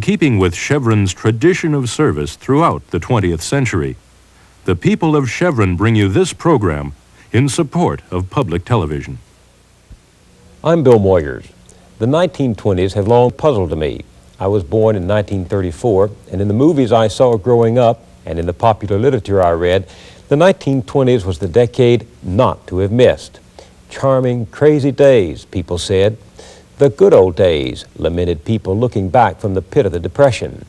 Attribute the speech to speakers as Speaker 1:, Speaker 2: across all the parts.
Speaker 1: in keeping with Chevron's tradition of service throughout the 20th century. The people of Chevron bring you this program in support of public television.
Speaker 2: I'm Bill Moyers. The 1920s have long puzzled me. I was born in 1934, and in the movies I saw growing up and in the popular literature I read, the 1920s was the decade not to have missed. Charming, crazy days, people said. The good old days, lamented people looking back from the pit of the Depression.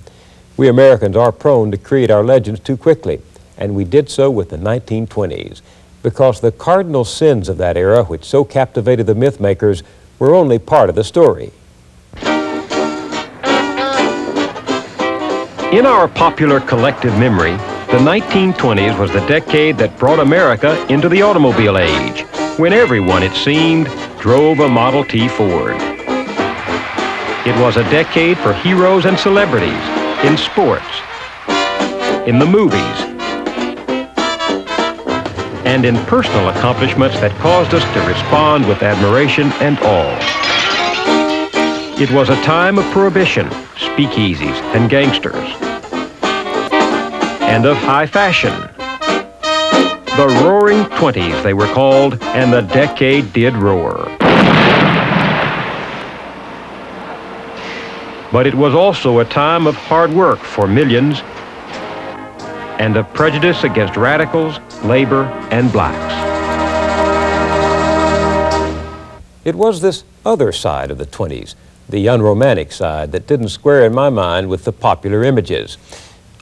Speaker 2: We Americans are prone to create our legends too quickly, and we did so with the 1920s, because the cardinal sins of that era, which so captivated the myth makers, were only part of the story. In our popular collective memory, the 1920s was the decade that brought America into the automobile age, when everyone, it seemed, drove a Model T Ford. It was a decade for heroes and celebrities, in sports, in the movies, and in personal accomplishments that caused us to respond with admiration and awe. It was a time of prohibition, speakeasies, and gangsters, and of high fashion. The Roaring 20s, they were called, and the decade did roar. But it was also a time of hard work for millions and of prejudice against radicals, labor, and blacks. It was this other side of the 20s, the unromantic side, that didn't square in my mind with the popular images.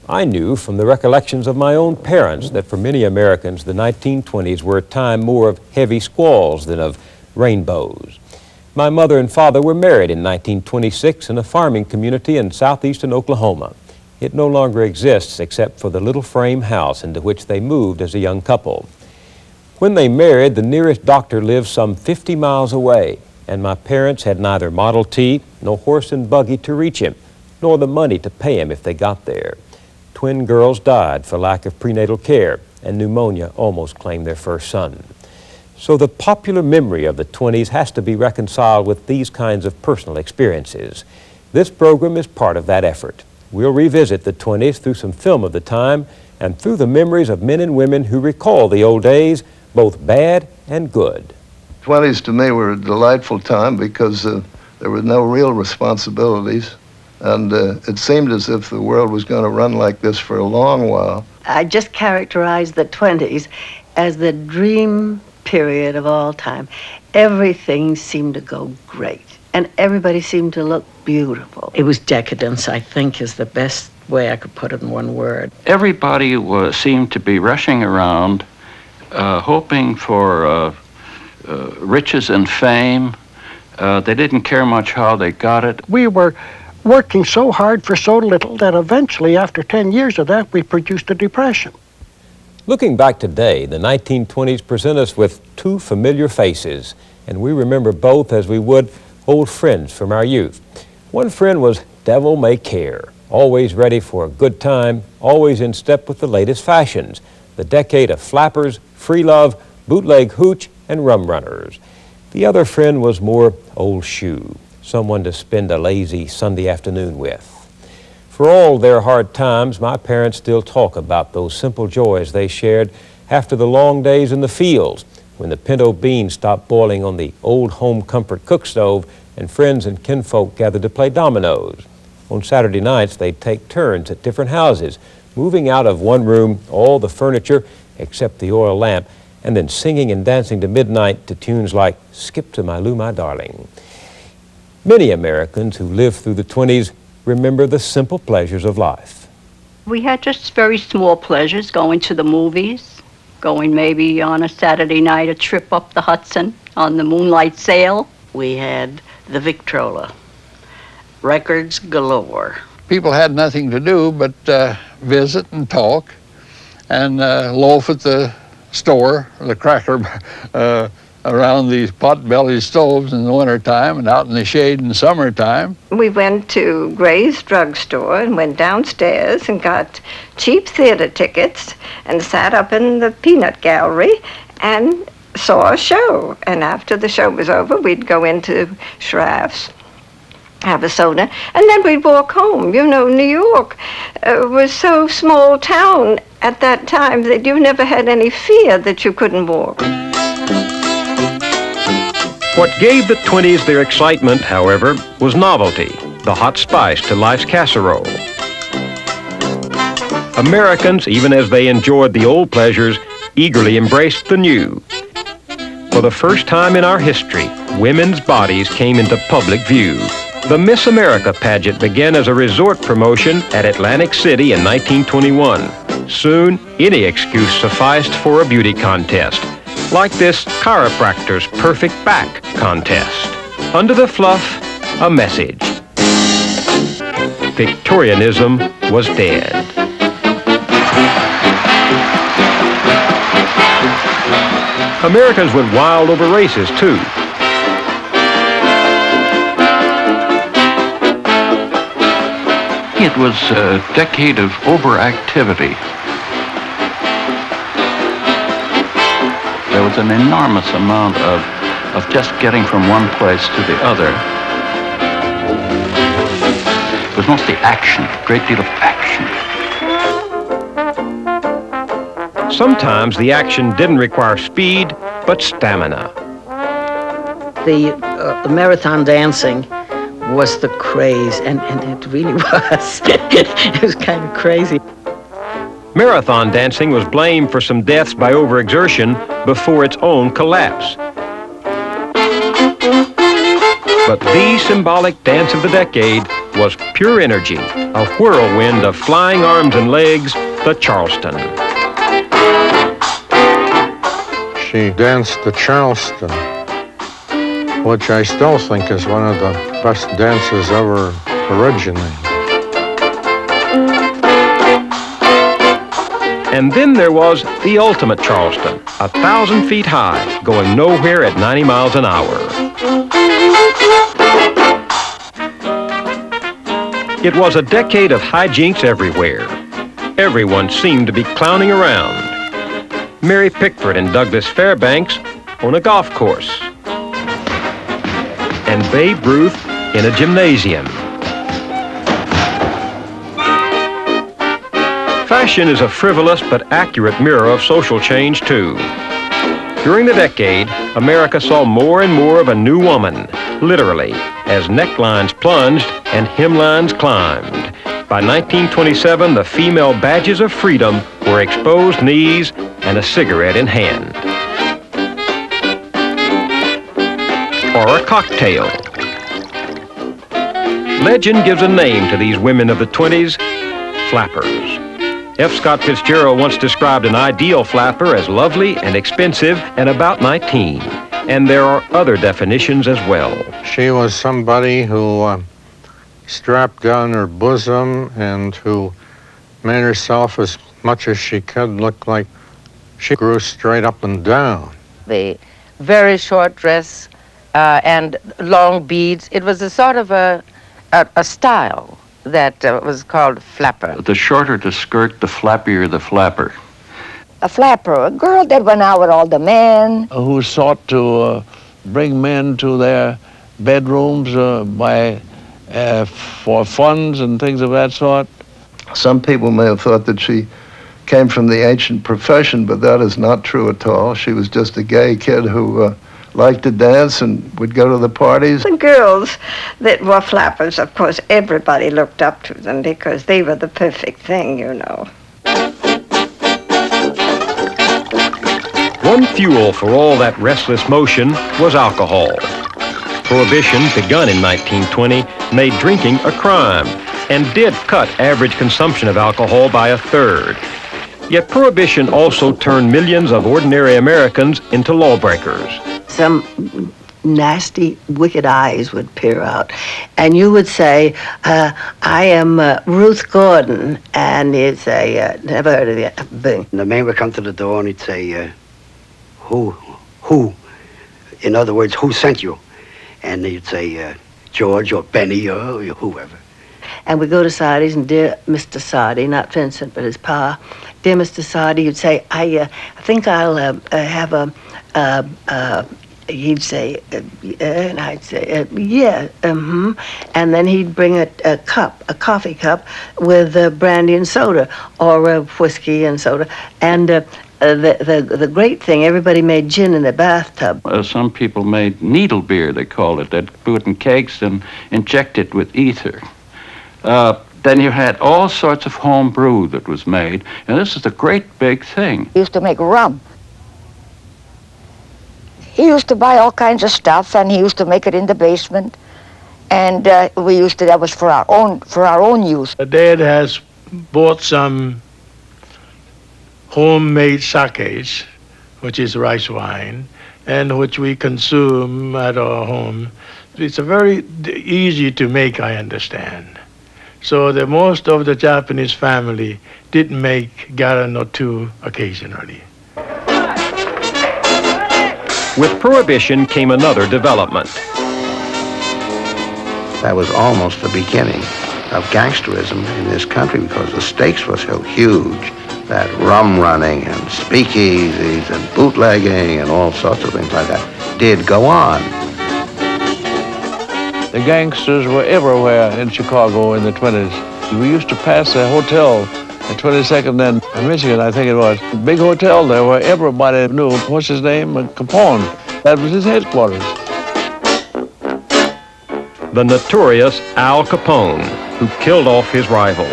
Speaker 2: I knew from the recollections of my own parents that for many Americans, the 1920s were a time more of heavy squalls than of rainbows. My mother and father were married in 1926 in a farming community in southeastern Oklahoma. It no longer exists except for the little frame house into which they moved as a young couple. When they married, the nearest doctor lived some 50 miles away, and my parents had neither Model T nor horse and buggy to reach him, nor the money to pay him if they got there. Twin girls died for lack of prenatal care, and pneumonia almost claimed their first son. So the popular memory of the 20s has to be reconciled with these kinds of personal experiences. This program is part of that effort. We'll revisit the 20s through some film of the time and through the memories of men and women who recall the old days, both bad and good.
Speaker 3: 20s to me were a delightful time because there were no real responsibilities, and it seemed as if the world was going to run like this for a long while.
Speaker 4: I just characterize the 20s as the dream period of all time. Everything seemed to go great, and everybody seemed to look beautiful. It was decadence, I think, is the best way I could put it in one word.
Speaker 5: Everybody seemed to be rushing around, hoping for riches and fame. They didn't care much how they got it.
Speaker 6: We were working so hard for so little that eventually, after 10 years of that, we produced a depression.
Speaker 2: Looking back today, the 1920s present us with two familiar faces, and we remember both as we would old friends from our youth. One friend was Devil May Care, always ready for a good time, always in step with the latest fashions, the decade of flappers, free love, bootleg hooch, and rum runners. The other friend was more Old Shoe, someone to spend a lazy Sunday afternoon with. For all their hard times, my parents still talk about those simple joys they shared after the long days in the fields, when the pinto beans stopped boiling on the old home comfort cook stove and friends and kinfolk gathered to play dominoes. On Saturday nights, they'd take turns at different houses, moving out of one room all the furniture except the oil lamp, and then singing and dancing to midnight to tunes like Skip to My Lou, My Darling. Many Americans who lived through the 20s remember the simple pleasures of life.
Speaker 7: We had just very small pleasures, going to the movies, going maybe on a Saturday night, a trip up the Hudson on the moonlight sail.
Speaker 4: We had the Victrola, records galore.
Speaker 8: People had nothing to do but visit and talk and loaf at the store, the cracker around these pot-bellied stoves in the wintertime and out in the shade in summertime.
Speaker 9: We went to Gray's drugstore and went downstairs and got cheap theater tickets and sat up in the peanut gallery and saw a show. And after the show was over, we'd go into Schraff's have a soda, and then we'd walk home. You know, New York was so small town at that time that you never had any fear that you couldn't walk.
Speaker 2: What gave the 20s their excitement, however, was novelty, the hot spice to life's casserole. Americans, even as they enjoyed the old pleasures, eagerly embraced the new. For the first time in our history, women's bodies came into public view. The Miss America pageant began as a resort promotion at Atlantic City in 1921. Soon, any excuse sufficed for a beauty contest, like this chiropractor's perfect back contest. Under the fluff, a message. Victorianism was dead. Americans went wild over races, too.
Speaker 5: It was a decade of overactivity. There was an enormous amount of just getting from one place to the other. It was mostly action, a great deal of action.
Speaker 2: Sometimes the action didn't require speed, but stamina.
Speaker 4: The marathon dancing was the craze, and it really was. It was kind of crazy.
Speaker 2: Marathon dancing was blamed for some deaths by overexertion before its own collapse. But the symbolic dance of the decade was pure energy, a whirlwind of flying arms and legs, the Charleston.
Speaker 10: She danced the Charleston, which I still think is one of the best dances ever originated.
Speaker 2: And then there was the ultimate Charleston, 1,000 feet high, going nowhere at 90 miles an hour. It was a decade of hijinks everywhere. Everyone seemed to be clowning around. Mary Pickford and Douglas Fairbanks on a golf course. And Babe Ruth in a gymnasium. Fashion is a frivolous but accurate mirror of social change, too. During the decade, America saw more and more of a new woman, literally, as necklines plunged and hemlines climbed. By 1927, the female badges of freedom were exposed knees and a cigarette in hand. Or a cocktail. Legend gives a name to these women of the 20s, flappers. F. Scott Fitzgerald once described an ideal flapper as lovely and expensive and about 19. And there are other definitions as well.
Speaker 10: She was somebody who strapped down her bosom and who made herself as much as she could look like she grew straight up and down.
Speaker 11: The very short dress and long beads, it was a sort of a style that was called flapper.
Speaker 5: The shorter the skirt, the flappier the flapper.
Speaker 12: A flapper, a girl that went out with all the men.
Speaker 13: Who sought to bring men to their bedrooms for funds and things of that sort.
Speaker 3: Some people may have thought that she came from the ancient profession, but that is not true at all. She was just a gay kid who liked to dance and would go to the parties.
Speaker 9: The girls that were flappers, of course, everybody looked up to them because they were the perfect thing, you know.
Speaker 2: One fuel for all that restless motion was alcohol. Prohibition, begun in 1920, made drinking a crime and did cut average consumption of alcohol by 1/3. Yet Prohibition also turned millions of ordinary Americans into lawbreakers.
Speaker 4: Some nasty, wicked eyes would peer out, and you would say, I am Ruth Gordon, and he'd say, never heard of you. Boom.
Speaker 14: The man would come to the door and he'd say, who? In other words, who sent you? And he'd say, George or Benny or whoever.
Speaker 4: And we'd go to Sardi's, and dear Mr. Sardi, not Vincent, but his pa, dear Mr. Sardi, you'd say, I think I'll have he'd say, and I'd say, yeah, and then he'd bring a coffee cup with brandy and soda, or whiskey and soda, and the great thing, everybody made gin in the bathtub.
Speaker 5: Some people made needle beer, they called it. They'd put it in kegs and inject it with ether. Then you had all sorts of home brew that was made, and this is the great big thing.
Speaker 12: He used to make rum. He used to buy all kinds of stuff, and he used to make it in the basement, and that was for our own use.
Speaker 13: Dad has bought some homemade sakes, which is rice wine, and which we consume at our home. It's a very easy to make, I understand. So that most of the Japanese family did make gallon or two occasionally.
Speaker 2: With Prohibition came another development.
Speaker 14: That was almost the beginning of gangsterism in this country because the stakes were so huge that rum running and speakeasies and bootlegging and all sorts of things like that did go on.
Speaker 13: The gangsters were everywhere in Chicago in the 20s. We used to pass a hotel at 22nd and Michigan, I think it was. A big hotel there where everybody knew, what's his name? Capone. That was his headquarters.
Speaker 2: The notorious Al Capone, who killed off his rivals.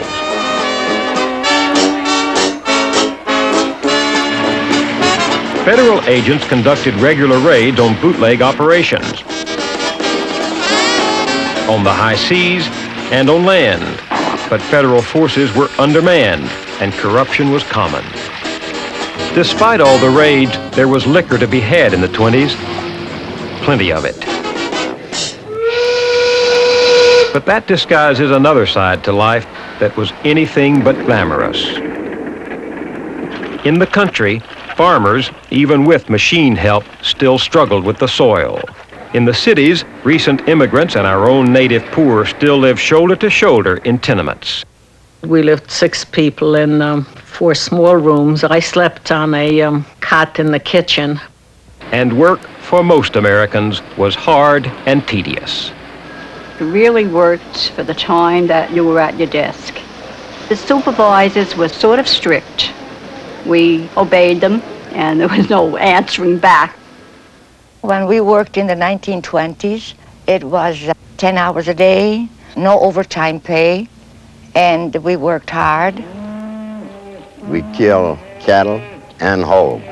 Speaker 2: Federal agents conducted regular raids on bootleg operations, on the high seas and on land, but federal forces were undermanned and corruption was common. Despite all the raids, there was liquor to be had in the 20s, plenty of it. But that disguises another side to life that was anything but glamorous. In the country, farmers, even with machine help, still struggled with the soil. In the cities, recent immigrants and our own native poor still live shoulder to shoulder in tenements.
Speaker 15: We lived 6 people in 4 small rooms. I slept on a cot in the kitchen.
Speaker 2: And work for most Americans was hard and tedious.
Speaker 7: You really worked for the time that you were at your desk. The supervisors were sort of strict. We obeyed them, and there was no answering back.
Speaker 12: When we worked in the 1920s, it was 10 hours a day, no overtime pay, and we worked hard.
Speaker 16: We kill cattle and hogs.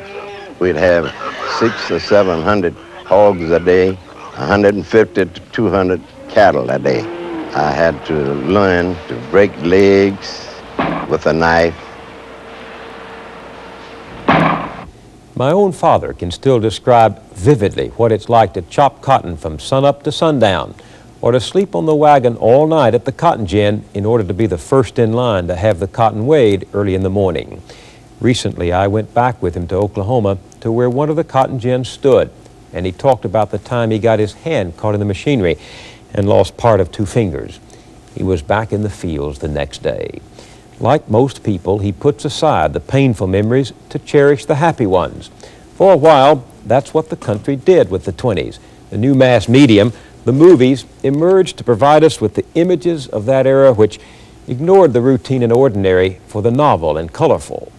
Speaker 16: We'd have 600 or 700 hogs a day, 150 to 200 cattle a day. I had to learn to break legs with a knife.
Speaker 2: My own father can still describe vividly what it's like to chop cotton from sunup to sundown, or to sleep on the wagon all night at the cotton gin in order to be the first in line to have the cotton weighed early in the morning. Recently, I went back with him to Oklahoma to where one of the cotton gins stood, and he talked about the time he got his hand caught in the machinery and lost part of 2 fingers. He was back in the fields the next day. Like most people, he puts aside the painful memories to cherish the happy ones. For a while, that's what the country did with the 20s. The new mass medium, the movies, emerged to provide us with the images of that era which ignored the routine and ordinary for the novel and colorful.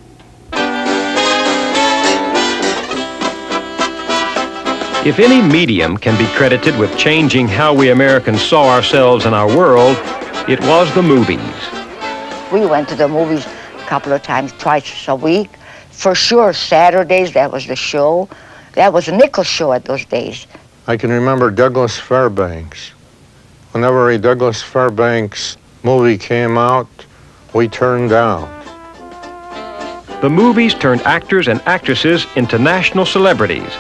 Speaker 2: If any medium can be credited with changing how we Americans saw ourselves and our world, it was the movies.
Speaker 12: We went to the movies a couple of times, twice a week. For sure, Saturdays, that was the show. That was a nickel show at those days.
Speaker 10: I can remember Douglas Fairbanks. Whenever a Douglas Fairbanks movie came out, we turned down.
Speaker 2: The movies turned actors and actresses into national celebrities.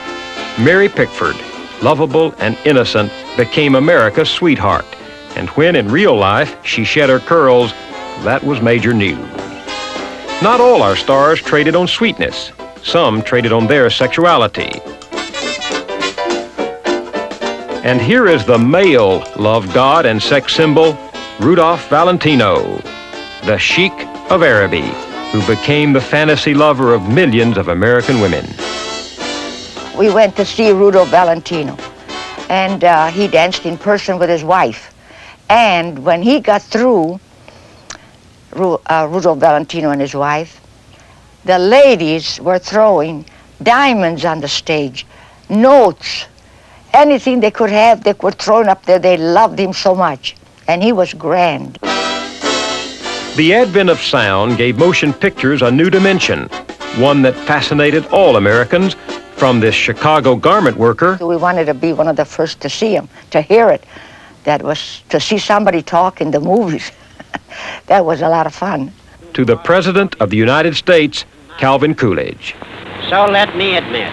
Speaker 2: Mary Pickford, lovable and innocent, became America's sweetheart. And when in real life she shed her curls, that was major news. Not all our stars traded on sweetness. Some traded on their sexuality. And here is the male love god and sex symbol, Rudolph Valentino, the Sheik of Araby, who became the fantasy lover of millions of American women.
Speaker 12: we went to see Rudolph Valentino, and he danced in person with his wife. And when he got through, Rudolph Valentino and his wife, the ladies were throwing diamonds on the stage, notes, anything they could have, they were throwing up there. They loved him so much, and he was grand.
Speaker 2: The advent of sound gave motion pictures a new dimension, one that fascinated all Americans, from this Chicago garment worker.
Speaker 12: We wanted to be one of the first to see him, to hear it. That was to see somebody talk in the movies. That was a lot of fun.
Speaker 2: To the President of the United States, Calvin Coolidge.
Speaker 17: So let me admit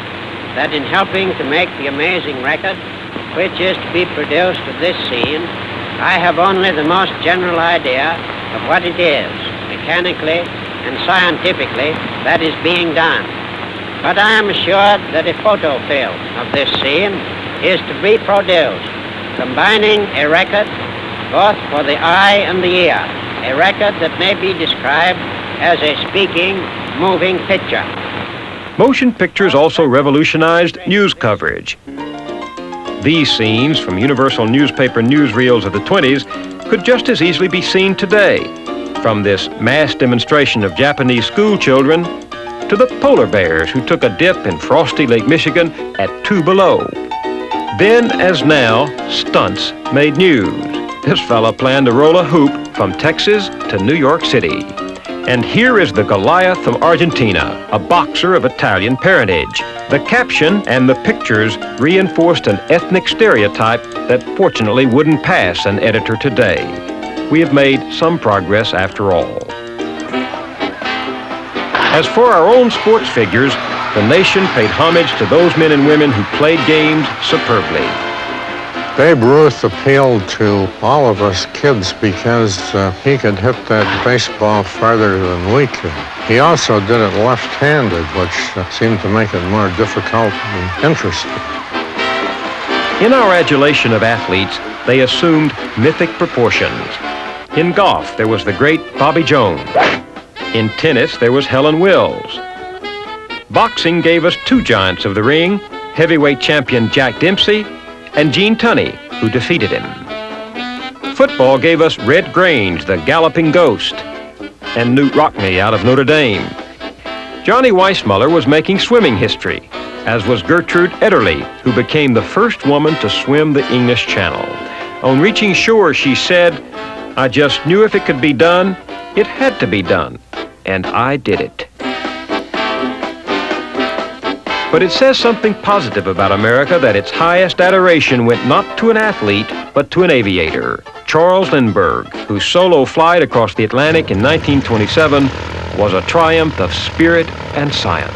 Speaker 17: that in helping to make the amazing record, which is to be produced of this scene, I have only the most general idea of what it is, mechanically and scientifically, that is being done. But I am assured that a photo film of this scene is to be produced, combining a record both for the eye and the ear, a record that may be described as a speaking, moving picture.
Speaker 2: Motion pictures also revolutionized news coverage. These scenes from Universal newspaper newsreels of the 20s could just as easily be seen today, from this mass demonstration of Japanese school children to the polar bears who took a dip in frosty Lake Michigan at 2 below. Then, as now, stunts made news. This fella planned to roll a hoop from Texas to New York City. And here is the Goliath of Argentina, a boxer of Italian parentage. The caption and the pictures reinforced an ethnic stereotype that fortunately wouldn't pass an editor today. We have made some progress after all. As for our own sports figures, the nation paid homage to those men and women who played games superbly.
Speaker 10: Babe Ruth appealed to all of us kids because he could hit that baseball farther than we could. He also did it left-handed, which seemed to make it more difficult and interesting.
Speaker 2: In our adulation of athletes, they assumed mythic proportions. In golf, there was the great Bobby Jones. In tennis, there was Helen Wills. Boxing gave us two giants of the ring, heavyweight champion Jack Dempsey and Gene Tunney, who defeated him. Football gave us Red Grange, the galloping ghost, and Newt Rockne out of Notre Dame. Johnny Weissmuller was making swimming history, as was Gertrude Ederle, who became the first woman to swim the English Channel. On reaching shore, she said, "I just knew if it could be done, it had to be done, and I did it." But it says something positive about America that its highest adoration went not to an athlete, but to an aviator, Charles Lindbergh, whose solo flight across the Atlantic in 1927 was a triumph of spirit and science.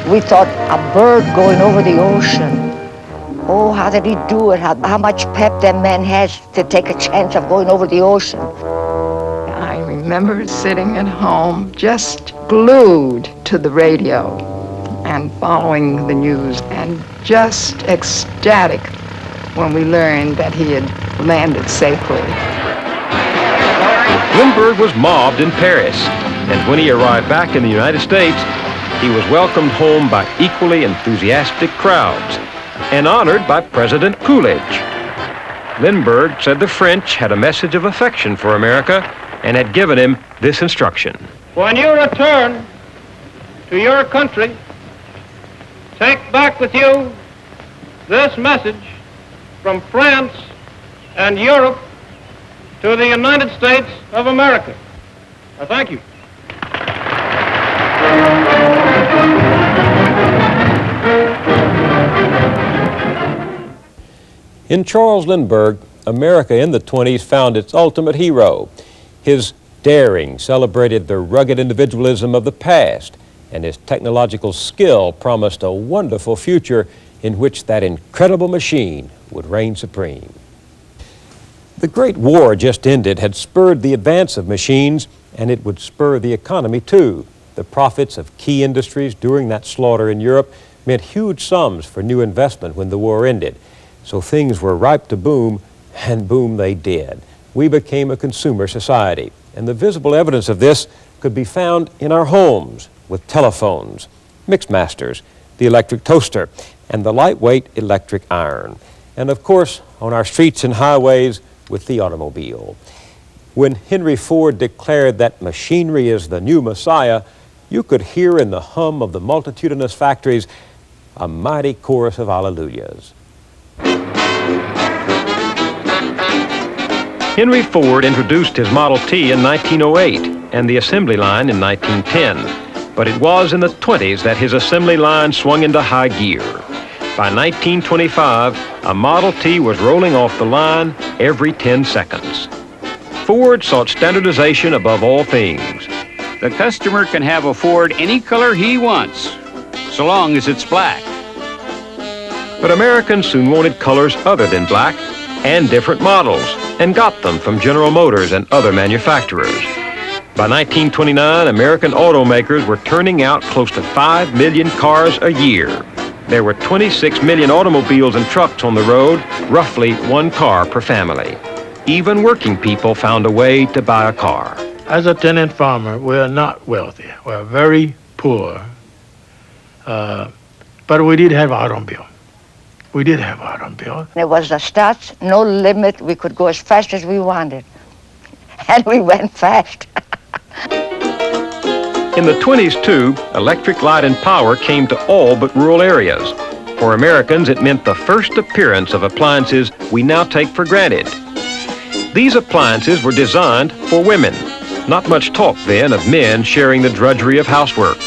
Speaker 12: We thought a bird going over the ocean. Oh, how did he do it? How much pep that man has to take a chance of going over the ocean.
Speaker 18: I remember sitting at home just glued to the radio and following the news and just ecstatic when we learned that he had landed safely.
Speaker 2: Lindbergh was mobbed in Paris, and when he arrived back in the United States, he was welcomed home by equally enthusiastic crowds and honored by President Coolidge. Lindbergh said the French had a message of affection for America and had given him this instruction.
Speaker 19: When you return to your country, take back with you this message from France and Europe to the United States of America. I thank you.
Speaker 2: In Charles Lindbergh, America in the 20s found its ultimate hero. His daring celebrated the rugged individualism of the past, and his technological skill promised a wonderful future in which that incredible machine would reign supreme. The Great War just ended had spurred the advance of machines, and it would spur the economy too. The profits of key industries during that slaughter in Europe meant huge sums for new investment when the war ended. So things were ripe to boom, and boom they did. We became a consumer society, and the visible evidence of this could be found in our homes with telephones, mixmasters, the electric toaster, and the lightweight electric iron. And of course, on our streets and highways with the automobile. When Henry Ford declared that machinery is the new Messiah, you could hear in the hum of the multitudinous factories a mighty chorus of alleluias. Henry Ford introduced his Model T in 1908 and the assembly line in 1910. But it was in the 20s that his assembly line swung into high gear. By 1925, a Model T was rolling off the line every 10 seconds. Ford sought standardization above all things.
Speaker 20: The customer can have a Ford any color he wants, so long as it's black.
Speaker 2: But Americans soon wanted colors other than black and different models, and got them from General Motors and other manufacturers. By 1929, American automakers were turning out close to 5 million cars a year. There were 26 million automobiles and trucks on the road, roughly one car per family. Even working people found a way to buy a car.
Speaker 13: As a tenant farmer, we're not wealthy. We're very poor. But we did have automobile. We did have automobile.
Speaker 12: There was the stats, no limit. We could go as fast as we wanted. And we went fast.
Speaker 2: In the 20s, too, electric light and power came to all but rural areas. For Americans, it meant the first appearance of appliances we now take for granted. These appliances were designed for women. Not much talk then of men sharing the drudgery of housework.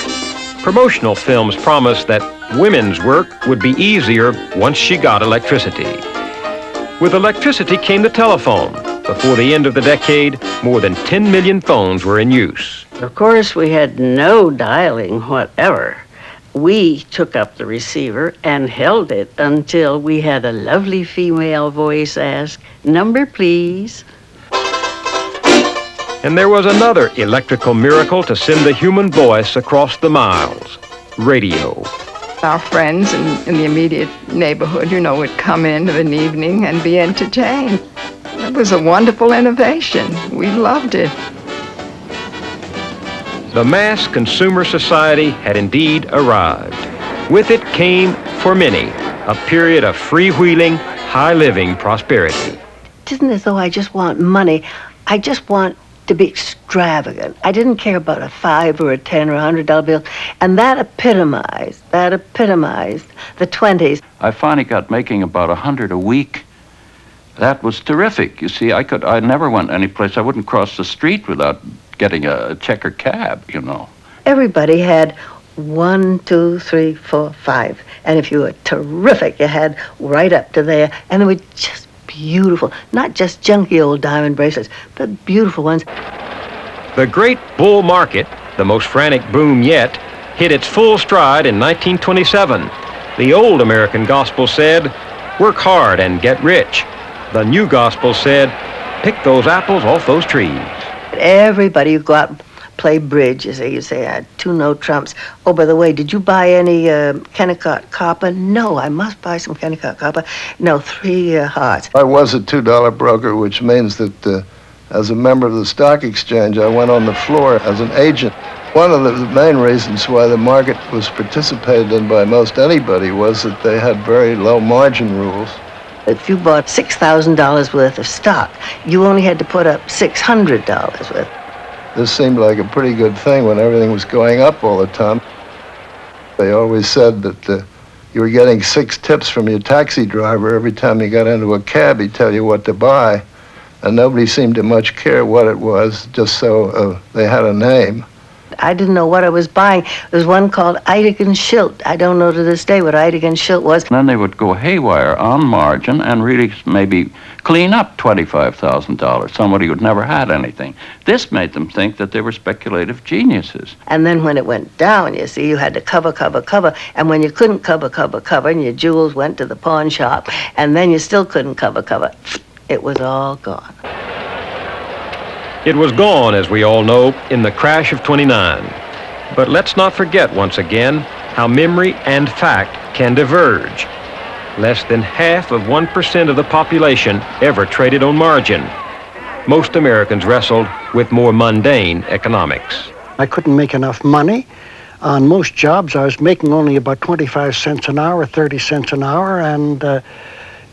Speaker 2: Promotional films promised that women's work would be easier once she got electricity. With electricity came the telephone. Before the end of the decade, more than 10 million phones were in use.
Speaker 4: Of course, we had no dialing whatever. We took up the receiver and held it until we had a lovely female voice ask, "Number, please."
Speaker 2: And there was another electrical miracle to send the human voice across the miles: radio.
Speaker 18: Our friends in the immediate neighborhood, would come in of an evening and be entertained. It was a wonderful innovation. We loved it.
Speaker 2: The mass consumer society had indeed arrived. With it came, for many, a period of freewheeling, high-living prosperity.
Speaker 4: It isn't as though I just want money. I just want to be extravagant. I didn't care about a $5 or a $10 or $100 bill, and that epitomized the 20s.
Speaker 5: I finally got making about 100 a week. That was terrific. You see, I never went anyplace. I wouldn't cross the street without getting a checker cab,
Speaker 4: Everybody had 1, 2, 3, 4, 5. And if you were terrific, you had right up to there. And they were just beautiful. Not just junky old diamond bracelets, but beautiful ones.
Speaker 2: The great bull market, the most frantic boom yet, hit its full stride in 1927. The old American gospel said, "Work hard and get rich." The new gospel said, "Pick those apples off those trees."
Speaker 4: Everybody would go out and play bridge, you say, 2 no trumps. Oh, by the way, did you buy any Kennecott copper? No, I must buy some Kennecott copper. No, 3 hearts.
Speaker 3: I was a $2 broker, which means that as a member of the stock exchange, I went on the floor as an agent. One of the main reasons why the market was participated in by most anybody was that they had very low margin rules.
Speaker 4: If you bought $6,000 worth of stock, you only had to put up $600 worth.
Speaker 3: This seemed like a pretty good thing when everything was going up all the time. They always said that you were getting 6 tips from your taxi driver every time you got into a cab. He'd tell you what to buy, and nobody seemed to much care what it was, just so they had a name.
Speaker 4: I didn't know what I was buying. There's one called Eidegen Schilt. I don't know to this day what Eidegen Schilt was.
Speaker 5: Then they would go haywire on margin and really maybe clean up $25,000, somebody who'd never had anything. This made them think that they were speculative geniuses.
Speaker 4: And then when it went down, you see, you had to cover. And when you couldn't cover, and your jewels went to the pawn shop, and then you still couldn't cover, it was all gone.
Speaker 2: It was gone, as we all know, in the crash of '29. But let's not forget once again how memory and fact can diverge. less than half of 1% of the population ever traded on margin. Most Americans wrestled with more mundane economics.
Speaker 6: I couldn't make enough money. On most jobs, I was making only about 25 cents an hour, 30 cents an hour, and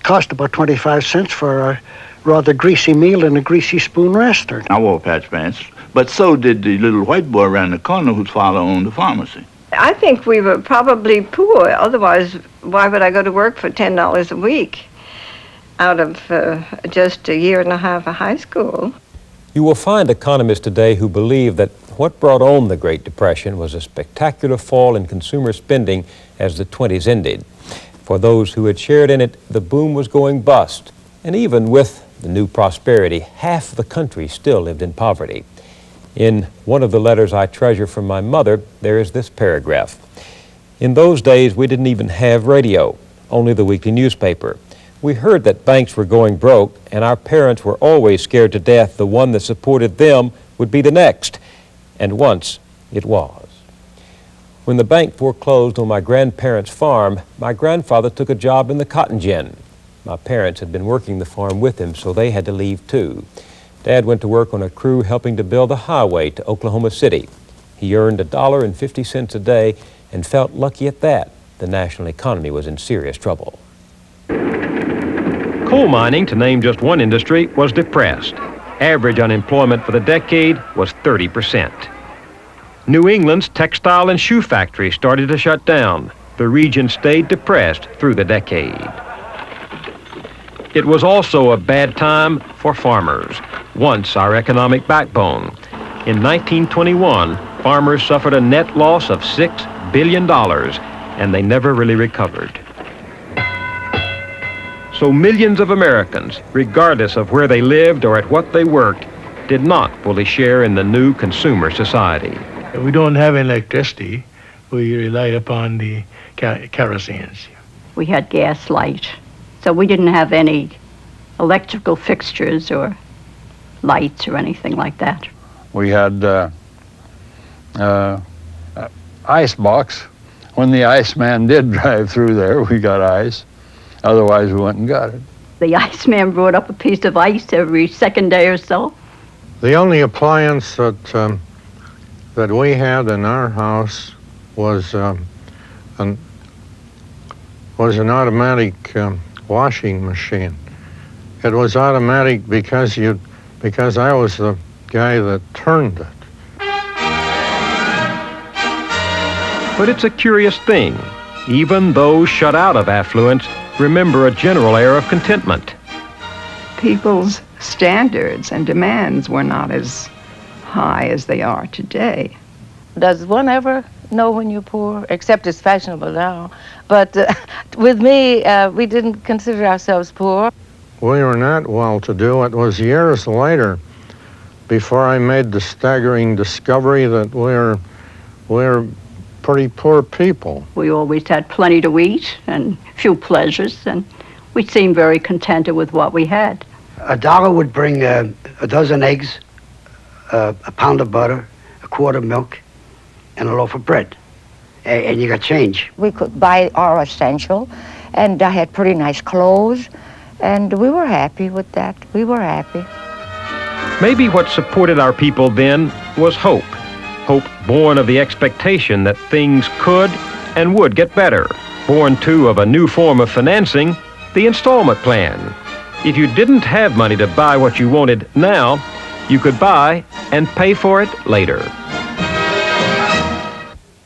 Speaker 6: cost about 25 cents for a rather greasy meal in a greasy spoon restaurant.
Speaker 21: I wore patch pants, but so did the little white boy around the corner whose father owned the pharmacy.
Speaker 9: I think we were probably poor. Otherwise, why would I go to work for $10 a week out of just a year and a half of high school?
Speaker 2: You will find economists today who believe that what brought on the Great Depression was a spectacular fall in consumer spending as the 20s ended. For those who had shared in it, the boom was going bust. And even with the new prosperity, half the country still lived in poverty. In one of the letters I treasure from my mother, there is this paragraph. In those days, we didn't even have radio, only the weekly newspaper. We heard that banks were going broke, and our parents were always scared to death the one that supported them would be the next. And once it was. When the bank foreclosed on my grandparents' farm, my grandfather took a job in the cotton gin. My parents had been working the farm with him, so they had to leave too. Dad went to work on a crew helping to build a highway to Oklahoma City. He earned $1.50 a day and felt lucky at that. The national economy was in serious trouble. Coal mining, to name just one industry, was depressed. Average unemployment for the decade was 30%. New England's textile and shoe factories started to shut down. The region stayed depressed through the decade. It was also a bad time for farmers, once our economic backbone. In 1921, farmers suffered a net loss of $6 billion, and they never really recovered. So millions of Americans, regardless of where they lived or at what they worked, did not fully share in the new consumer society.
Speaker 13: We don't have electricity. We relied upon the kerosene.
Speaker 7: We had gas light, so we didn't have any electrical fixtures or lights or anything like that.
Speaker 8: We had ice box. When the Iceman did drive through there, we got ice. Otherwise, we went and got it.
Speaker 7: The Iceman brought up a piece of ice every second day or so.
Speaker 10: The only appliance that we had in our house was an automatic washing machine. It was automatic because I was the guy that turned it.
Speaker 2: But it's a curious thing. Even those shut out of affluence remember a general air of contentment.
Speaker 18: People's standards and demands were not as high as they are today.
Speaker 11: Does one ever know when you're poor? Except it's fashionable now. But with me, we didn't consider ourselves poor.
Speaker 10: We were not well-to-do. It was years later before I made the staggering discovery that we're pretty poor people.
Speaker 7: We always had plenty to eat and few pleasures, and we seemed very contented with what we had.
Speaker 22: $1 would bring a dozen eggs, a pound of butter, a quart of milk, and a loaf of bread. And you got change.
Speaker 12: We could buy our essential, and I had pretty nice clothes, and we were happy with that. We were happy.
Speaker 2: Maybe what supported our people then was hope. Hope born of the expectation that things could and would get better. Born, too, of a new form of financing, the installment plan. If you didn't have money to buy what you wanted now, you could buy and pay for it later.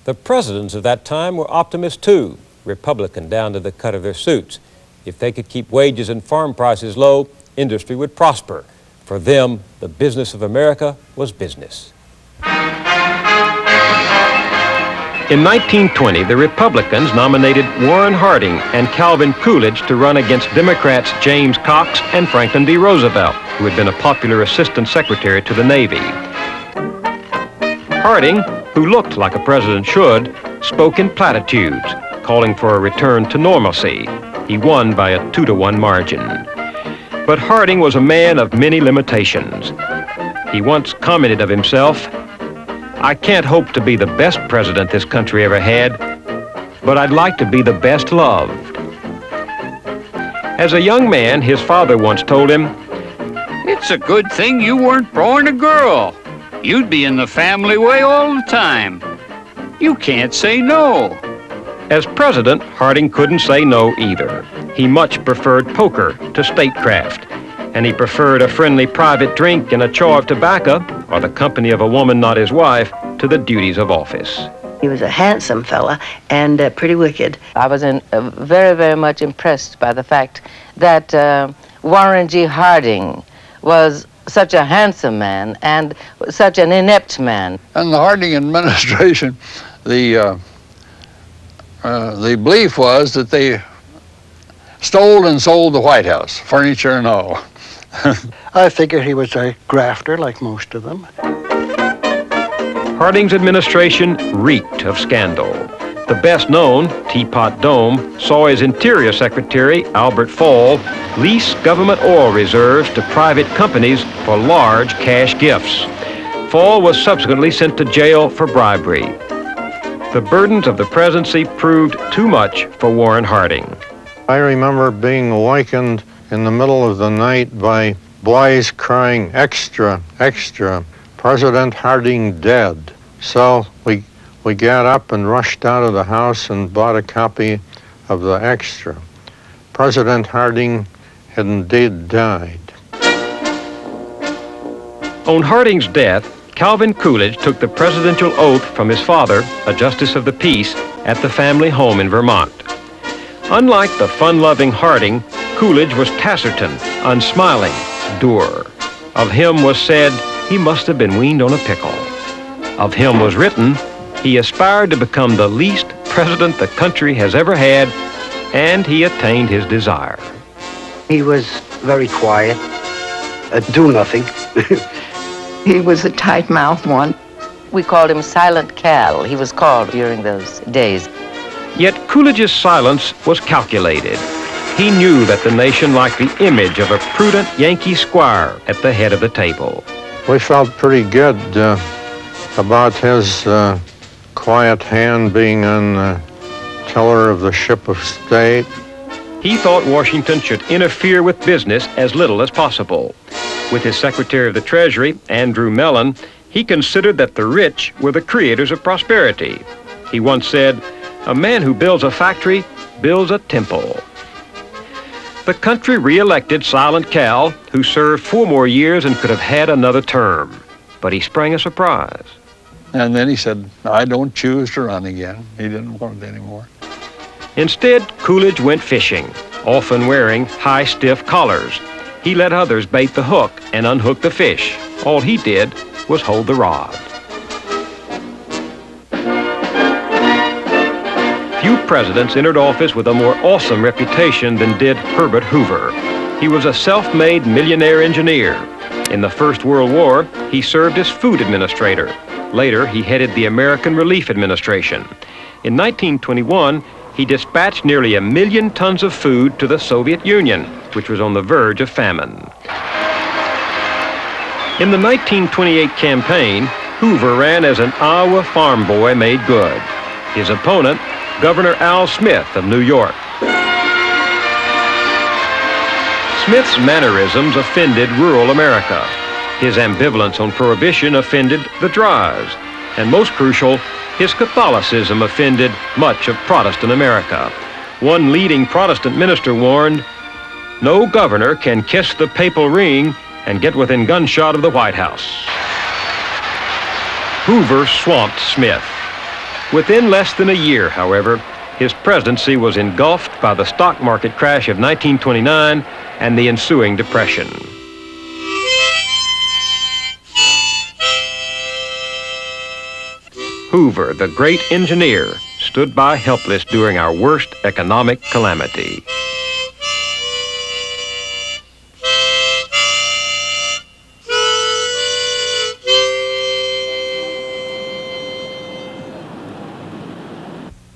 Speaker 2: The presidents of that time were optimists, too, Republican down to the cut of their suits. If they could keep wages and farm prices low, industry would prosper. For them, the business of America was business. In 1920, the Republicans nominated Warren Harding and Calvin Coolidge to run against Democrats James Cox and Franklin D. Roosevelt, who had been a popular assistant secretary to the Navy. Harding, who looked like a president should, spoke in platitudes, calling for a return to normalcy. He won by a 2-to-1 margin. But Harding was a man of many limitations. He once commented of himself, "I can't hope to be the best president this country ever had, but I'd like to be the best loved." As a young man, his father once told him,
Speaker 20: "It's a good thing you weren't born a girl. You'd be in the family way all the time. You can't say no."
Speaker 2: As president, Harding couldn't say no either. He much preferred poker to statecraft, and he preferred a friendly private drink and a chaw of tobacco, or the company of a woman not his wife, to the duties of office.
Speaker 4: He was a handsome fella and pretty wicked.
Speaker 11: I was very, very much impressed by the fact that Warren G. Harding was such a handsome man and such an inept man.
Speaker 8: And the Harding administration, the belief was that they stole and sold the White House, furniture and all.
Speaker 6: I figured he was a grafter like most of them.
Speaker 2: Harding's administration reeked of scandal. The best known, Teapot Dome, saw his Interior Secretary, Albert Fall, lease government oil reserves to private companies for large cash gifts. Fall was subsequently sent to jail for bribery. The burdens of the presidency proved too much for Warren Harding.
Speaker 10: I remember being awakened in the middle of the night by boys crying, "Extra, extra, President Harding dead." So we got up and rushed out of the house and bought a copy of the Extra. President Harding had indeed died.
Speaker 2: On Harding's death, Calvin Coolidge took the presidential oath from his father, a justice of the peace, at the family home in Vermont. Unlike the fun-loving Harding, Coolidge was taciturn, unsmiling, dour. Of him was said, he must have been weaned on a pickle. Of him was written, he aspired to become the least president the country has ever had, and he attained his desire.
Speaker 22: He was very quiet, do nothing.
Speaker 18: He was a tight-mouthed one.
Speaker 11: We called him Silent Cal. He was called during those days.
Speaker 2: Yet Coolidge's silence was calculated. He knew that the nation liked the image of a prudent Yankee squire at the head of the table.
Speaker 10: We felt pretty good about his quiet hand being on the tiller of the ship of state.
Speaker 2: He thought Washington should interfere with business as little as possible. With his Secretary of the Treasury, Andrew Mellon, he considered that the rich were the creators of prosperity. He once said, "A man who builds a factory builds a temple." The country re-elected Silent Cal, who served 4 more years and could have had another term. But he sprang a surprise.
Speaker 8: And then he said, "I don't choose to run again." He didn't want it anymore.
Speaker 2: Instead, Coolidge went fishing, often wearing high, stiff collars. He let others bait the hook and unhook the fish. All he did was hold the rod. Few presidents entered office with a more awesome reputation than did Herbert Hoover. He was a self-made millionaire engineer. In the First World War, he served as food administrator. Later, he headed the American Relief Administration. In 1921, he dispatched nearly 1 million tons of food to the Soviet Union, which was on the verge of famine. In the 1928 campaign, Hoover ran as an Iowa farm boy made good. His opponent, Governor Al Smith of New York. Smith's mannerisms offended rural America. His ambivalence on prohibition offended the Dries. And most crucial, his Catholicism offended much of Protestant America. One leading Protestant minister warned, "No governor can kiss the papal ring and get within gunshot of the White House." Hoover swamped Smith. Within less than a year, however, his presidency was engulfed by the stock market crash of 1929 and the ensuing depression. Hoover, the great engineer, stood by helpless during our worst economic calamity.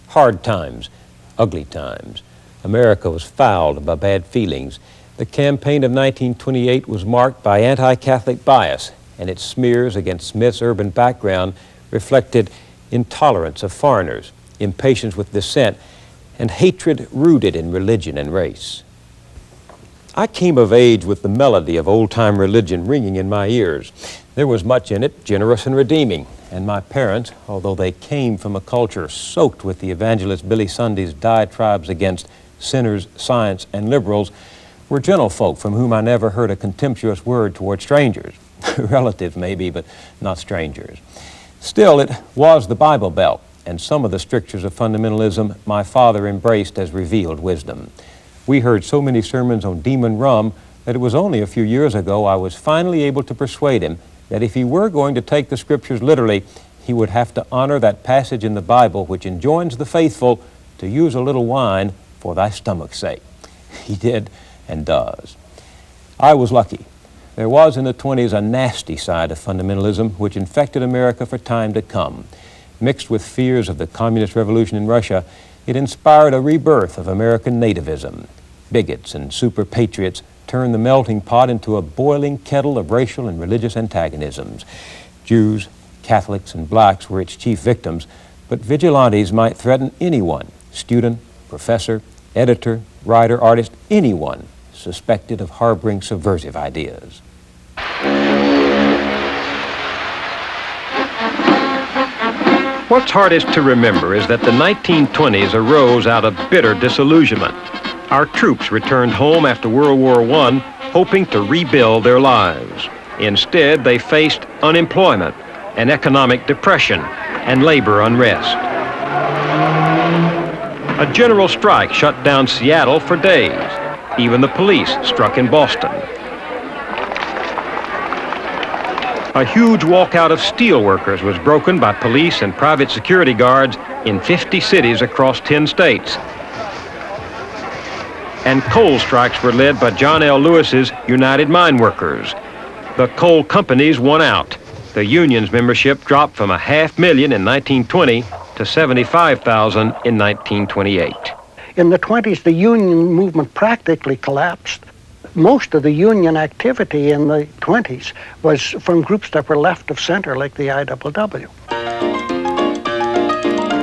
Speaker 2: Hard times, ugly times. America was fouled by bad feelings. The campaign of 1928 was marked by anti-Catholic bias, and its smears against Smith's urban background reflected intolerance of foreigners, impatience with dissent, and hatred rooted in religion and race. I came of age with the melody of old-time religion ringing in my ears. There was much in it, generous and redeeming, and my parents, although they came from a culture soaked with the evangelist Billy Sunday's diatribes against sinners, science, and liberals, were gentlefolk from whom I never heard a contemptuous word toward strangers. Relatives maybe, but not strangers. Still, it was the Bible Belt, and some of the strictures of fundamentalism my father embraced as revealed wisdom. We heard so many sermons on demon rum that it was only a few years ago I was finally able to persuade him that if he were going to take the scriptures literally, he would have to honor that passage in the Bible which enjoins the faithful to use a little wine for thy stomach's sake. He did and does. I was lucky. There was in the 20s a nasty side of fundamentalism which infected America for time to come. Mixed with fears of the communist revolution in Russia, it inspired a rebirth of American nativism. Bigots and super patriots turned the melting pot into a boiling kettle of racial and religious antagonisms. Jews, Catholics, and blacks were its chief victims, but vigilantes might threaten anyone, student, professor, editor, writer, artist, anyone suspected of harboring subversive ideas. What's hardest to remember is that the 1920s arose out of bitter disillusionment. Our troops returned home after World War I, hoping to rebuild their lives. Instead, they faced unemployment and economic depression and labor unrest. A general strike shut down Seattle for days. Even the police struck in Boston. A huge walkout of steelworkers was broken by police and private security guards in 50 cities across 10 states. And coal strikes were led by John L. Lewis's United Mine Workers. The coal companies won out. The union's membership dropped from 500,000 in 1920 to 75,000 in 1928.
Speaker 6: In the 20s, the union movement practically collapsed. Most of the union activity in the 20s was from groups that were left of center, like the IWW.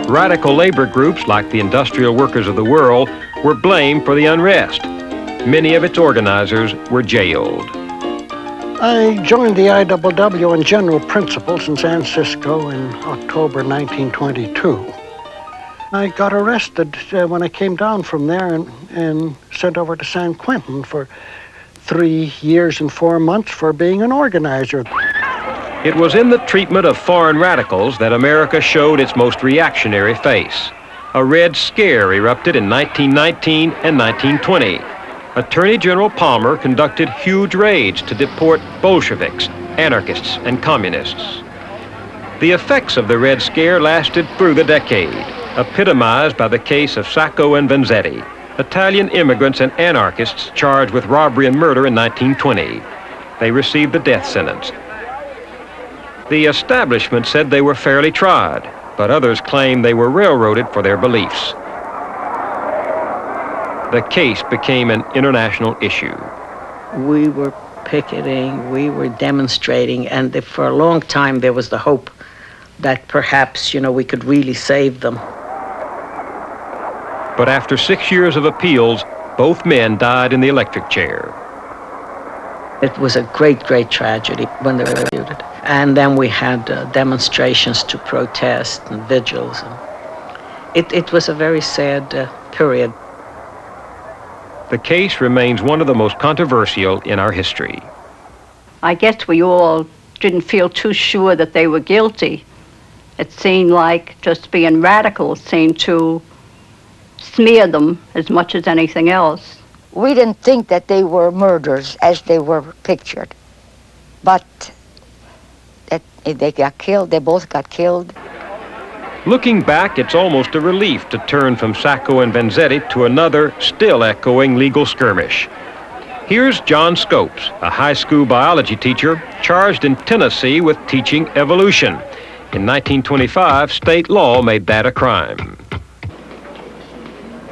Speaker 2: Radical labor groups like the Industrial Workers of the World were blamed for the unrest. Many of its organizers were jailed.
Speaker 6: I joined the IWW on general principles in San Francisco in October 1922. I got arrested when I came down from there and sent over to San Quentin for 3 years and 4 months for being an organizer.
Speaker 2: It was in the treatment of foreign radicals that America showed its most reactionary face. A Red Scare erupted in 1919 and 1920. Attorney General Palmer conducted huge raids to deport Bolsheviks, anarchists, and communists. The effects of the Red Scare lasted through the decade, epitomized by the case of Sacco and Vanzetti, Italian immigrants and anarchists charged with robbery and murder in 1920. They received the death sentence. The establishment said they were fairly tried, but others claimed they were railroaded for their beliefs. The case became an international issue.
Speaker 15: We were picketing, we were demonstrating, and for a long time there was the hope that perhaps, we could really save them.
Speaker 2: But after 6 years of appeals, both men died in the electric chair.
Speaker 15: It was a great, great tragedy when they were executed. And then we had demonstrations to protest and vigils. And it was a very sad period.
Speaker 2: The case remains one of the most controversial in our history.
Speaker 7: I guess we all didn't feel too sure that they were guilty. It seemed like just being radical seemed to smear them as much as anything else.
Speaker 12: We didn't think that they were murderers as they were pictured. But that they got killed, they both got killed.
Speaker 2: Looking back, it's almost a relief to turn from Sacco and Vanzetti to another, still echoing legal skirmish. Here's John Scopes, a high school biology teacher charged in Tennessee with teaching evolution. In 1925, state law made that a crime.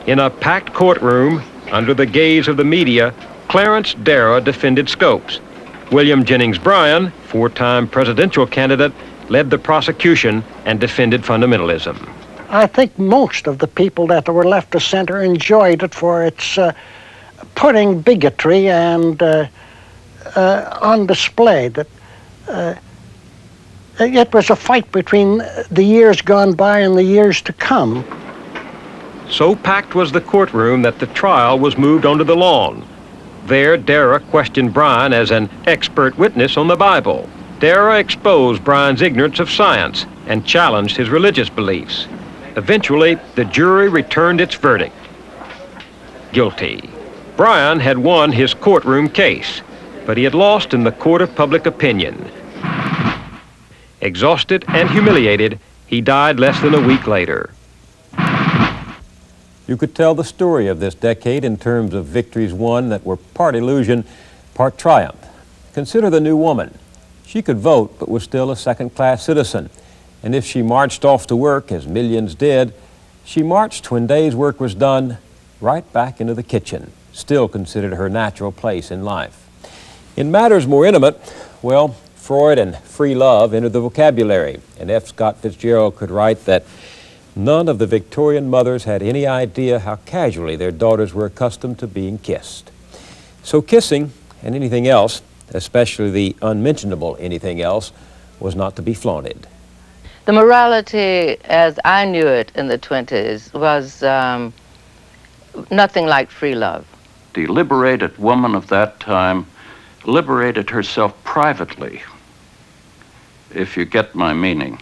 Speaker 2: In a packed courtroom, under the gaze of the media, Clarence Darragh defended Scopes. William Jennings Bryan, four-time presidential candidate, led the prosecution and defended fundamentalism.
Speaker 6: I think most of the people that were left of center enjoyed it for its putting bigotry and on display. That it was a fight between the years gone by and the years to come.
Speaker 2: So packed was the courtroom that the trial was moved onto the lawn. There, Dara questioned Bryan as an expert witness on the Bible. Dara exposed Bryan's ignorance of science and challenged his religious beliefs. Eventually, the jury returned its verdict: guilty. Bryan had won his courtroom case, but he had lost in the court of public opinion. Exhausted and humiliated, he died less than a week later. You could tell the story of this decade in terms of victories won that were part illusion, part triumph. Consider the new woman. She could vote, but was still a second-class citizen. And if she marched off to work, as millions did, she marched when day's work was done right back into the kitchen, still considered her natural place in life. In matters more intimate, well, Freud and free love entered the vocabulary, and F. Scott Fitzgerald could write that none of the Victorian mothers had any idea how casually their daughters were accustomed to being kissed. So kissing and anything else, especially the unmentionable anything else, was not to be flaunted.
Speaker 11: The morality, as I knew it in the 20s, was nothing like free love.
Speaker 5: The liberated woman of that time liberated herself privately, if you get my meaning.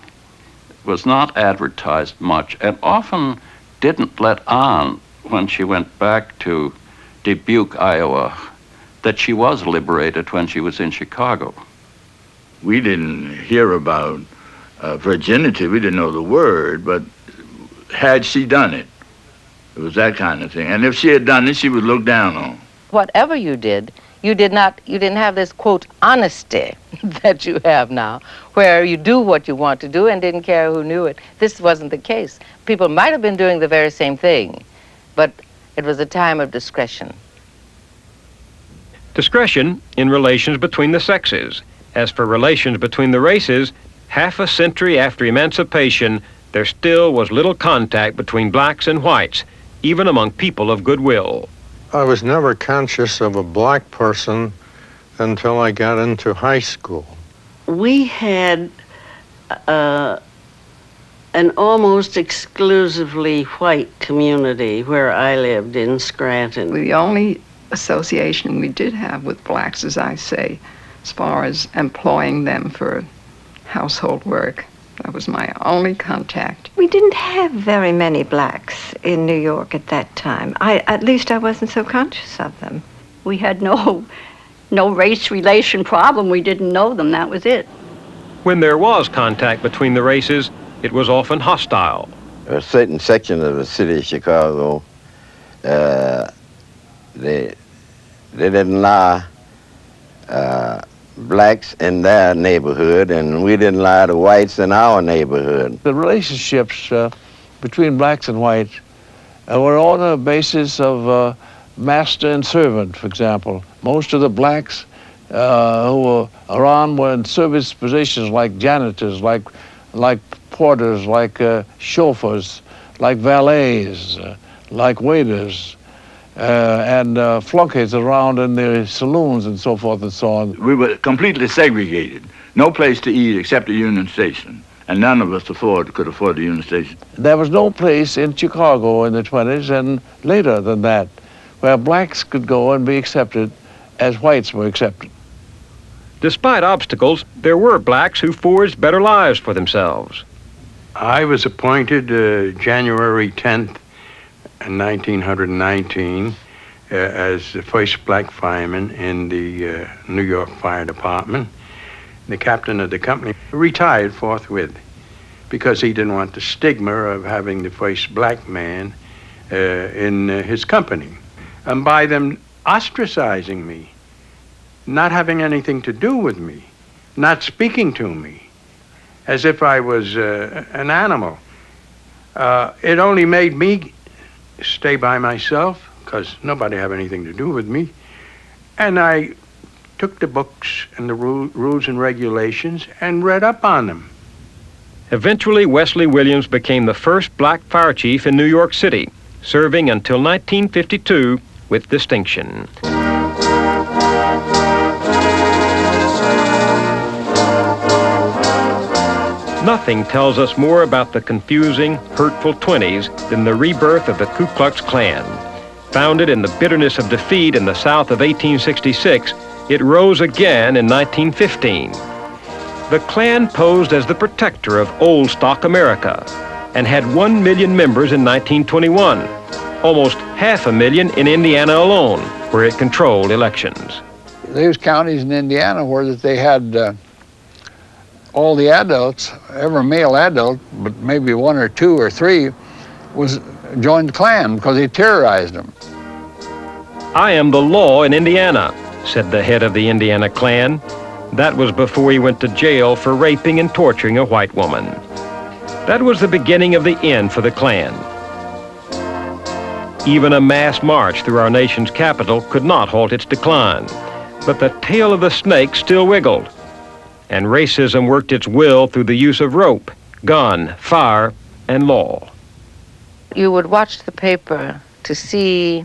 Speaker 5: Was not advertised much, and often didn't let on when she went back to Dubuque, Iowa, that she was liberated when she was in Chicago.
Speaker 21: We didn't hear about virginity. We didn't know the word, but had she done it? It was that kind of thing. And if she had done it, she was looked down on.
Speaker 11: Whatever you did, you didn't have this, quote, honesty that you have now, where you do what you want to do and didn't care who knew it. This wasn't the case. People might have been doing the very same thing, but it was a time of discretion.
Speaker 2: Discretion in relations between the sexes. As for relations between the races, half a century after emancipation, there still was little contact between blacks and whites, even among people of goodwill.
Speaker 10: I was never conscious of a black person until I got into high school.
Speaker 4: We had an almost exclusively white community where I lived in Scranton.
Speaker 18: The only association we did have with blacks, as I say, as far as employing them for household work, that was my only contact.
Speaker 9: We didn't have very many blacks in New York at that time. At least I wasn't so conscious of them.
Speaker 7: We had no race relation problem. We didn't know them, that was it.
Speaker 2: When there was contact between the races, it was often hostile.
Speaker 16: A certain section of the city of Chicago, they didn't allow blacks in their neighborhood, and we didn't allow the whites in our neighborhood.
Speaker 8: The relationships between blacks and whites were on a basis of master and servant, for example. Most of the blacks who were around were in service positions like janitors, like porters, like chauffeurs, like valets, like waiters, and flunkies around in the saloons and so forth and so on.
Speaker 21: We were completely segregated. No place to eat except the Union Station. And none of us could afford the Union Station.
Speaker 8: There was no place in Chicago in the 20s and later than that where blacks could go and be accepted as whites were accepted.
Speaker 2: Despite obstacles, there were blacks who forged better lives for themselves.
Speaker 13: I was appointed January 10th, 1919, as the first black fireman in the New York Fire Department. The captain of the company retired forthwith because he didn't want the stigma of having the first black man in his company. And by them ostracizing me, not having anything to do with me, not speaking to me, as if I was an animal, it only made me stay by myself because nobody had anything to do with me. And I took the books and the rules and regulations and read up on them.
Speaker 2: Eventually, Wesley Williams became the first black fire chief in New York City, serving until 1952 with distinction. Nothing tells us more about the confusing, hurtful 20s than the rebirth of the Ku Klux Klan. Founded in the bitterness of defeat in the South of 1866, it rose again in 1915. The Klan posed as the protector of old stock America and had 1 million members in 1921, almost 500,000 in Indiana alone, where it controlled elections.
Speaker 8: There was counties in Indiana where that they had all the adults, every male adult, but maybe 1 or 2 or 3, joined the Klan because they terrorized them.
Speaker 2: I am the law in Indiana, said the head of the Indiana Klan. That was before he went to jail for raping and torturing a white woman. That was the beginning of the end for the Klan. Even a mass march through our nation's capital could not halt its decline. But the tail of the snake still wiggled, and racism worked its will through the use of rope, gun, fire, and law.
Speaker 11: You would watch the paper to see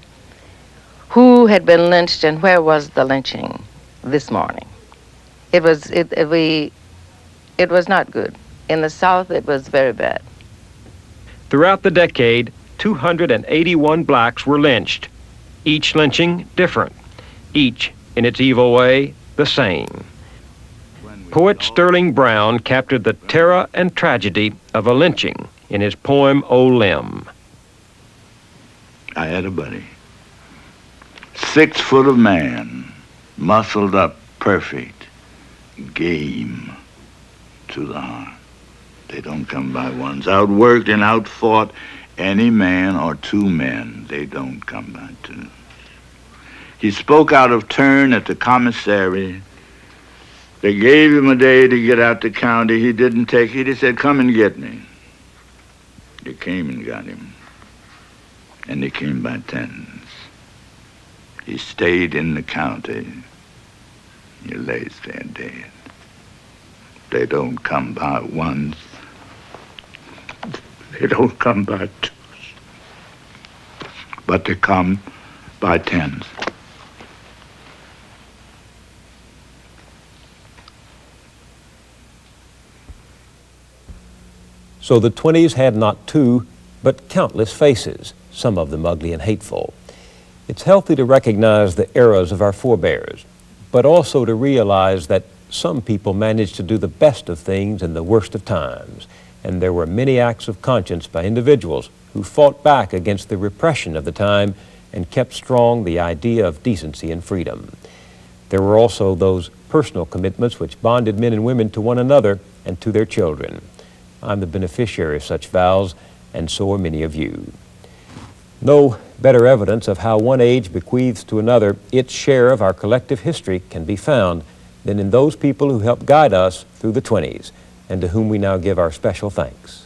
Speaker 11: who had been lynched and where was the lynching this morning. It was not good. In the South, it was very bad.
Speaker 2: Throughout the decade, 281 blacks were lynched, each lynching different, each, in its evil way, the same. Poet Sterling Brown captured the terror and tragedy of a lynching in his poem, O Limb.
Speaker 21: I had a buddy, 6 foot of man, muscled up, perfect, game to the heart. They don't come by ones. Outworked and outfought any man or 2 men. They don't come by 2. He spoke out of turn at the commissary. They gave him a day to get out the county. He didn't take it. He said, come and get me. They came and got him. And they came by 10s. He stayed in the county. He lays there dead. They don't come by 1s. They don't come by 2s. But they come by 10s.
Speaker 2: So the 20s had not 2, but countless faces, some of them ugly and hateful. It's healthy to recognize the eras of our forebears, but also to realize that some people managed to do the best of things in the worst of times, and there were many acts of conscience by individuals who fought back against the repression of the time and kept strong the idea of decency and freedom. There were also those personal commitments which bonded men and women to one another and to their children. I'm the beneficiary of such vows, and so are many of you. No better evidence of how one age bequeaths to another its share of our collective history can be found than in those people who helped guide us through the 20s, and to whom we now give our special thanks.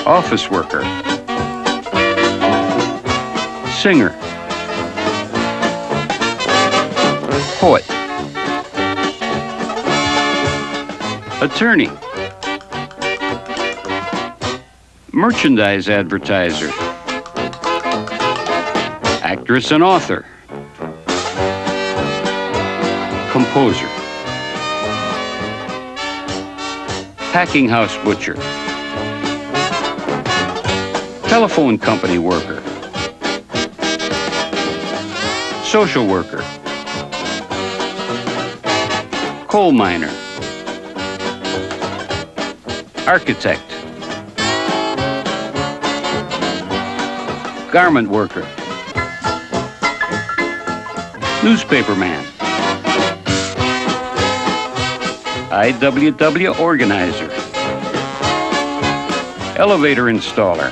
Speaker 20: Office worker, singer, poet, attorney, merchandise advertiser, actress and author, composer, packing house butcher, telephone company worker, social worker, coal miner, architect, garment worker, newspaperman, IWW organizer, elevator installer,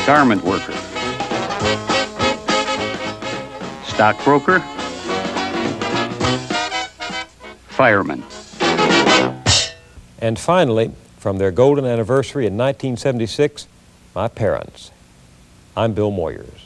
Speaker 20: garment worker, stockbroker, fireman.
Speaker 2: And finally, from their golden anniversary in 1976, my parents. I'm Bill Moyers.